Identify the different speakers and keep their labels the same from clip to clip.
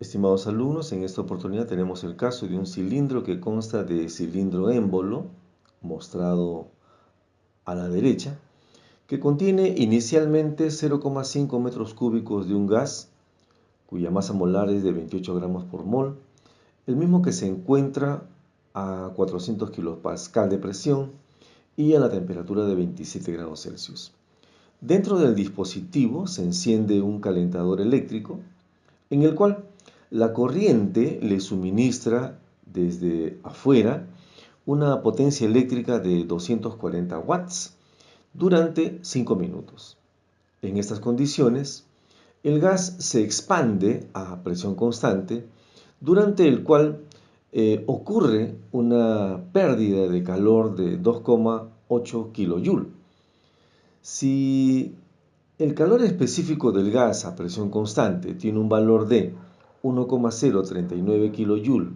Speaker 1: Estimados alumnos, en esta oportunidad tenemos el caso de un cilindro que consta de cilindro émbolo, mostrado a la derecha, que contiene inicialmente 0,5 metros cúbicos de un gas, cuya masa molar es de 28 gramos por mol, el mismo que se encuentra a 400 kilopascal de presión y a la temperatura de 27 grados Celsius. Dentro del dispositivo se enciende un calentador eléctrico, en el cual la corriente le suministra desde afuera una potencia eléctrica de 240 watts durante 5 minutos. En estas condiciones, el gas se expande a presión constante, durante el cual ocurre una pérdida de calor de 2,8 kJ. Si el calor específico del gas a presión constante tiene un valor de 1,039 kJ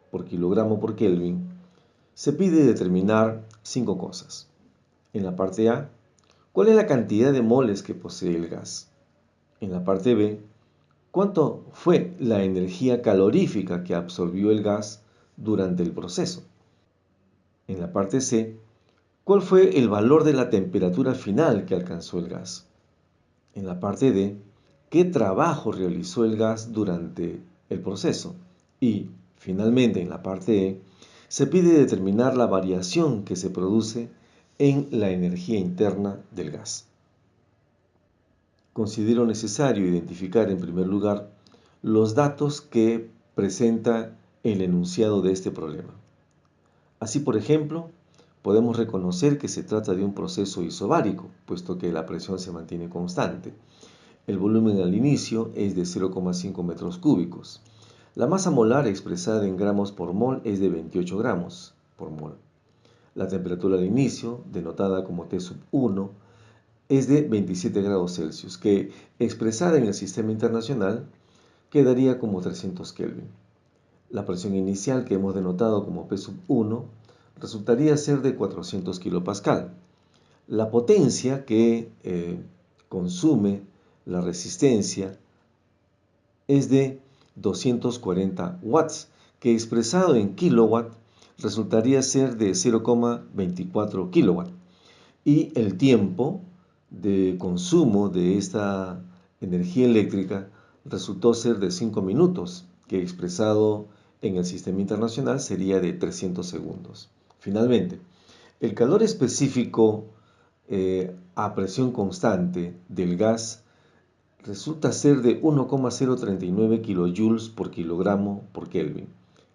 Speaker 1: por kilogramo por Kelvin, se pide determinar 5 cosas. En la parte A, ¿cuál es la cantidad de moles que posee el gas? En la parte B, ¿cuánto fue la energía calorífica que absorbió el gas durante el proceso? En la parte C, ¿cuál fue el valor de la temperatura final que alcanzó el gas? En la parte D, ¿qué trabajo realizó el gas durante el proceso? Y, finalmente, en la parte E, se pide determinar la variación que se produce en la energía interna del gas. Considero necesario identificar, en primer lugar, los datos que presenta el enunciado de este problema. Así, por ejemplo, podemos reconocer que se trata de un proceso isobárico, puesto que la presión se mantiene constante. El volumen al inicio es de 0,5 metros cúbicos. La masa molar expresada en gramos por mol es de 28 gramos por mol. La temperatura al inicio, denotada como T1, es de 27 grados Celsius, que expresada en el sistema internacional quedaría como 300 Kelvin. La presión inicial, que hemos denotado como P1, resultaría ser de 400 kilopascal. La potencia que consume la resistencia es de 240 watts, que expresado en kilowatt resultaría ser de 0,24 kilowatt. Y el tiempo de consumo de esta energía eléctrica resultó ser de 5 minutos, que expresado en el sistema internacional sería de 300 segundos. Finalmente, el calor específico a presión constante del gas resulta ser de 1,039 kilojoules por kilogramo por Kelvin,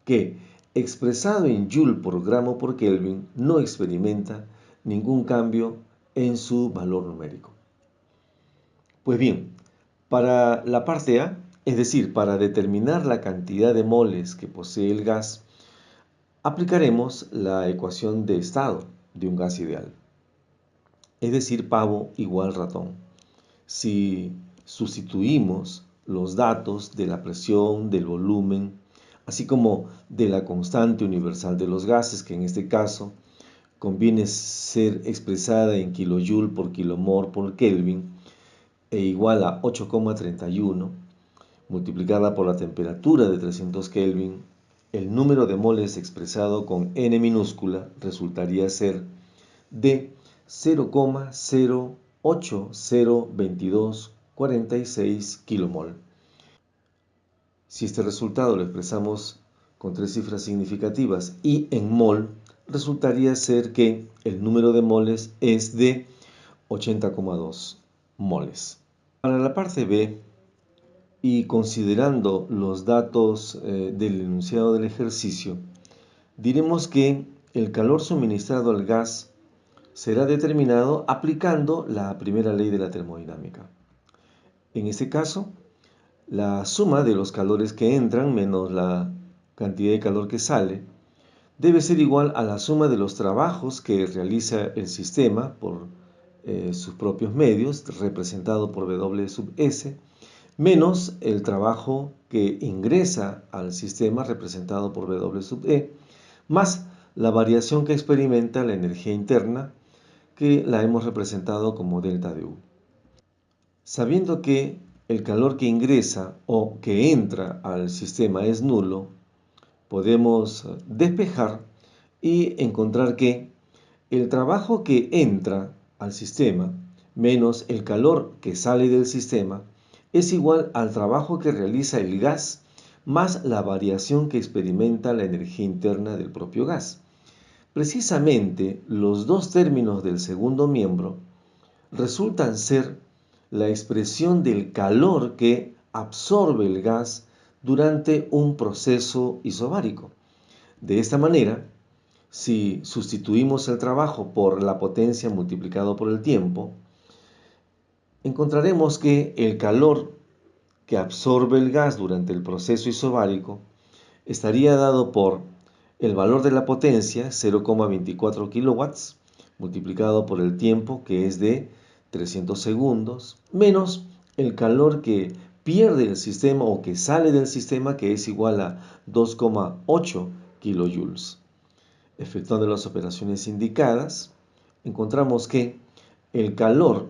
Speaker 1: que expresado en joule por gramo por Kelvin no experimenta ningún cambio en su valor numérico. Pues bien, para la parte A, es decir, para determinar la cantidad de moles que posee el gas, aplicaremos la ecuación de estado de un gas ideal, es decir, pavo igual ratón. Si sustituimos los datos de la presión, del volumen, así como de la constante universal de los gases, que en este caso conviene ser expresada en kilojoule por kilomol por Kelvin, e igual a 8,31, multiplicada por la temperatura de 300 Kelvin, el número de moles expresado con n minúscula resultaría ser de 0,0802246 kilomol. Si este resultado lo expresamos con 3 cifras significativas y en mol, resultaría ser que el número de moles es de 80,2 moles. Para la parte B, y considerando los datos del enunciado del ejercicio, diremos que el calor suministrado al gas será determinado aplicando la primera ley de la termodinámica. En este caso, la suma de los calores que entran menos la cantidad de calor que sale debe ser igual a la suma de los trabajos que realiza el sistema por sus propios medios, representado por W sub S, menos el trabajo que ingresa al sistema, representado por W sub E, más la variación que experimenta la energía interna, que la hemos representado como delta de U. Sabiendo que el calor que ingresa o que entra al sistema es nulo, podemos despejar y encontrar que el trabajo que entra al sistema menos el calor que sale del sistema es igual al trabajo que realiza el gas más la variación que experimenta la energía interna del propio gas. Precisamente los dos términos del segundo miembro resultan ser la expresión del calor que absorbe el gas durante un proceso isobárico. De esta manera, si sustituimos el trabajo por la potencia multiplicado por el tiempo, encontraremos que el calor que absorbe el gas durante el proceso isobárico estaría dado por el valor de la potencia, 0,24 kilowatts, multiplicado por el tiempo, que es de 300 segundos, menos el calor que pierde el sistema o que sale del sistema, que es igual a 2,8 kilojoules. Efectuando las operaciones indicadas, encontramos que el calor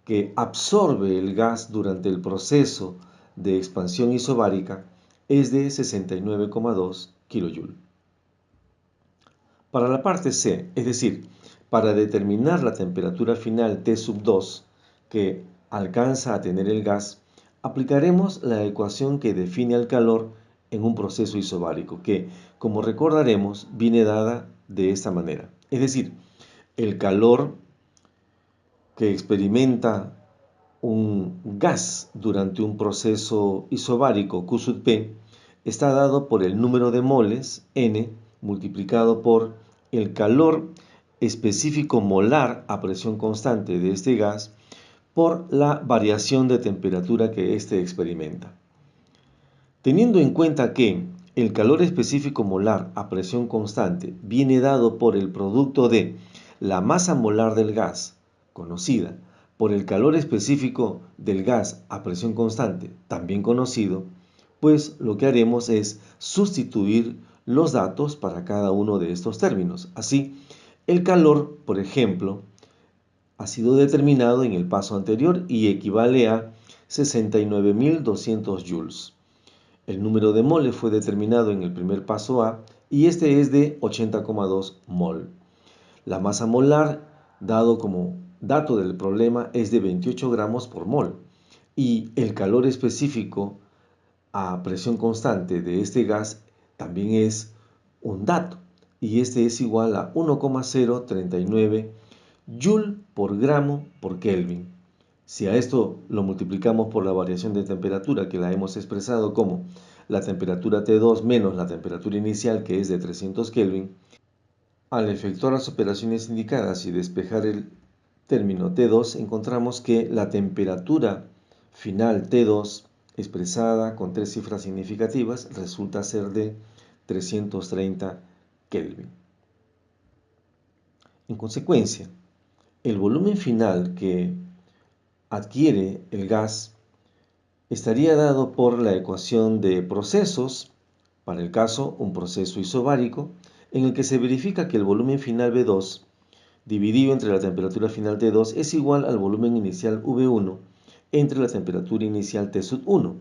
Speaker 1: que absorbe el gas durante el proceso de expansión isobárica es de 69,2 kJ. Para la parte C, es decir, para determinar la temperatura final T sub 2 que alcanza a tener el gas, aplicaremos la ecuación que define el calor en un proceso isobárico, que, como recordaremos, viene dada de esta manera. Es decir, el calor que experimenta un gas durante un proceso isobárico Q sub P está dado por el número de moles N multiplicado por el calor específico molar a presión constante de este gas por la variación de temperatura que éste experimenta. Teniendo en cuenta que el calor específico molar a presión constante viene dado por el producto de la masa molar del gas, conocida, por el calor específico del gas a presión constante, también conocido, pues lo que haremos es sustituir los datos para cada uno de estos términos. Así, el calor, por ejemplo, ha sido determinado en el paso anterior y equivale a 69.200 joules. El número de moles fue determinado en el primer paso A y este es de 80,2 mol. La masa molar, dado como dato del problema, es de 28 gramos por mol y el calor específico a presión constante de este gas también es un dato y este es igual a 1,039 joule por gramo por Kelvin. Si a esto lo multiplicamos por la variación de temperatura que la hemos expresado como la temperatura T2 menos la temperatura inicial que es de 300 Kelvin, al efectuar las operaciones indicadas y despejar el término T2 encontramos que la temperatura final T2 expresada con tres cifras significativas resulta ser de 330 Kelvin. En consecuencia, el volumen final que adquiere el gas estaría dado por la ecuación de procesos, para el caso un proceso isobárico, en el que se verifica que el volumen final V2 dividido entre la temperatura final T2 es igual al volumen inicial V1 entre la temperatura inicial T sub 1.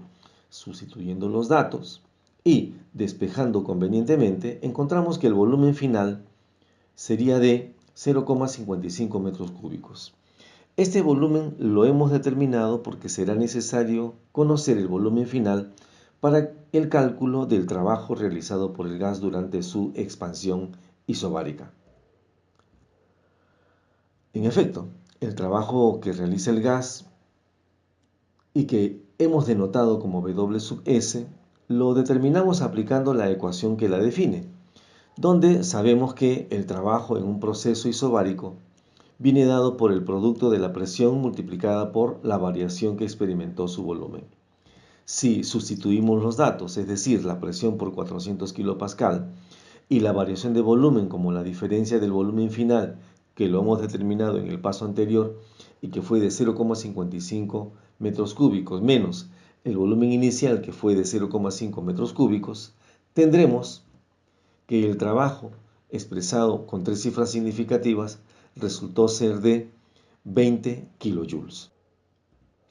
Speaker 1: Sustituyendo los datos y despejando convenientemente, encontramos que el volumen final sería de 0,55 metros cúbicos. Este volumen lo hemos determinado porque será necesario conocer el volumen final para el cálculo del trabajo realizado por el gas durante su expansión isobárica. En efecto, el trabajo que realiza el gas y que hemos denotado como W sub S lo determinamos aplicando la ecuación que la define, donde sabemos que el trabajo en un proceso isobárico viene dado por el producto de la presión multiplicada por la variación que experimentó su volumen. Si sustituimos los datos, es decir, la presión por 400 kPa y la variación de volumen como la diferencia del volumen final que lo hemos determinado en el paso anterior y que fue de 0,55 metros cúbicos menos el volumen inicial que fue de 0,5 metros cúbicos, tendremos que el trabajo expresado con tres cifras significativas resultó ser de 20 kilojoules.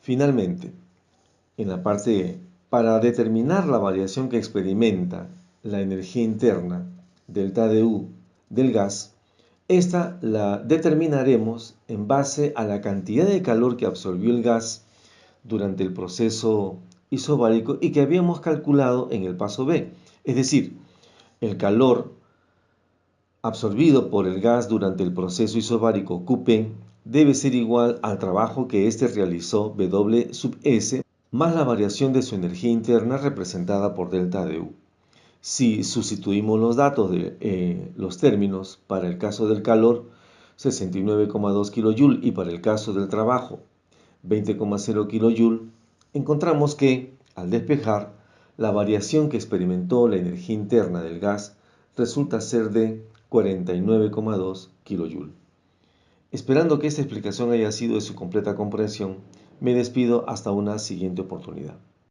Speaker 1: Finalmente, en la parte para determinar la variación que experimenta la energía interna, delta U, del gas, esta la determinaremos en base a la cantidad de calor que absorbió el gas durante el proceso isobárico y que habíamos calculado en el paso B. Es decir, el calor absorbido por el gas durante el proceso isobárico QP debe ser igual al trabajo que éste realizó W sub S más la variación de su energía interna representada por delta U. Si sustituimos los datos de los términos para el caso del calor, 69,2 kJ, y para el caso del trabajo, 20,0 kJ, encontramos que, al despejar, la variación que experimentó la energía interna del gas resulta ser de 49,2 kJ. Esperando que esta explicación haya sido de su completa comprensión, me despido hasta una siguiente oportunidad.